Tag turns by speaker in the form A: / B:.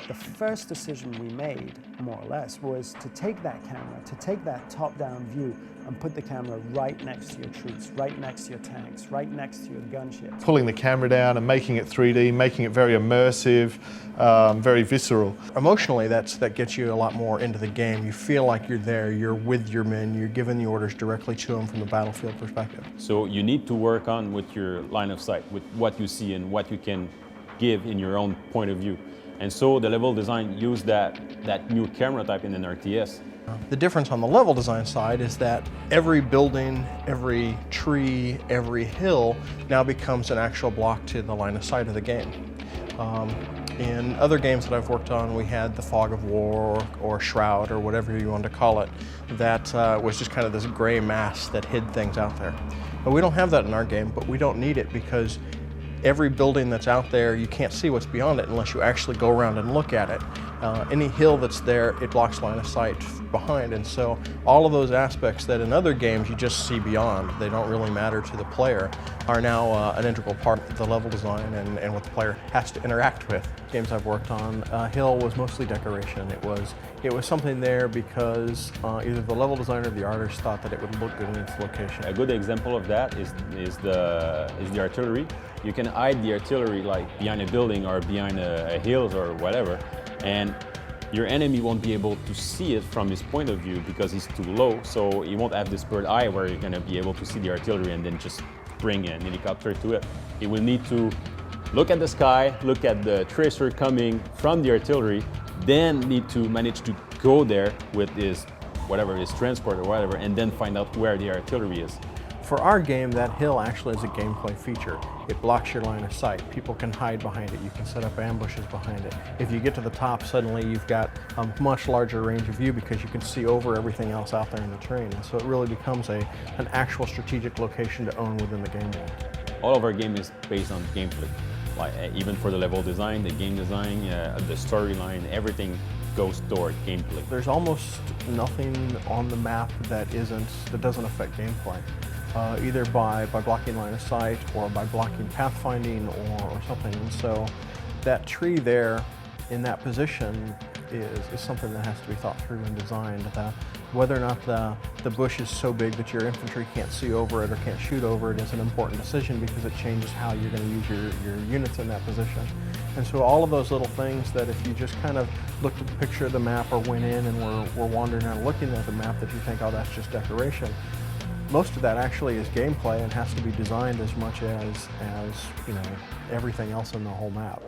A: The first decision we made, more or less, was to take that camera, to take that top-down view and put the camera right next to your troops, right next to your tanks, right next to your gunships.
B: Pulling the camera down and making it 3D, making it very immersive, very visceral.
C: Emotionally, that gets you a lot more into the game. You feel like you're there, you're with your men, you're giving the orders directly to them from the battlefield perspective.
D: So you need to work on with your line of sight, with what you see and what you can give in your own point of view. And so the level design used that new camera type in an RTS.
C: The difference on the level design side is that every building, every tree, every hill now becomes an actual block to the line of sight of the game. In other games that I've worked on, we had the Fog of War or Shroud or whatever you want to call it, that was just kind of this gray mass that hid things out there. But we don't have that in our game, but we don't need it because every building that's out there, you can't see what's beyond it unless you actually go around and look at it. Any hill that's there, it blocks line of sight behind, and so all of those aspects that in other games you just see beyond, they don't really matter to the player, are now an integral part of the level design and what the player has to interact with. Games I've worked on, hill was mostly decoration. It was something there because either the level designer or the artist thought that it would look good in its location.
D: A good example of that is the artillery. You can hide the artillery like behind a building or behind a hills or whatever, and your enemy won't be able to see it from his point of view because he's too low, so he won't have this bird eye where you're going to be able to see the artillery and then just bring an helicopter to it. He will need to look at the sky, look at the tracer coming from the artillery, then need to manage to go there with his transport or whatever, and then find out where the artillery is.
C: For our game, that hill actually is a gameplay feature. It blocks your line of sight. People can hide behind it. You can set up ambushes behind it. If you get to the top, suddenly you've got a much larger range of view because you can see over everything else out there in the terrain. And so it really becomes an actual strategic location to own within the game world.
D: All of our game is based on gameplay. Like even for the level design, the game design, the storyline, everything goes toward gameplay.
C: There's almost nothing on the map that doesn't affect gameplay. Either by blocking line of sight or by blocking pathfinding or something. And so that tree there in that position is something that has to be thought through and designed. Whether or not the bush is so big that your infantry can't see over it or can't shoot over it is an important decision because it changes how you're going to use your units in that position. And so all of those little things that if you just kind of looked at the picture of the map or went in and were wandering around looking at the map that you think, oh, that's just decoration. Most of that actually is gameplay and has to be designed as much as everything else in the whole map.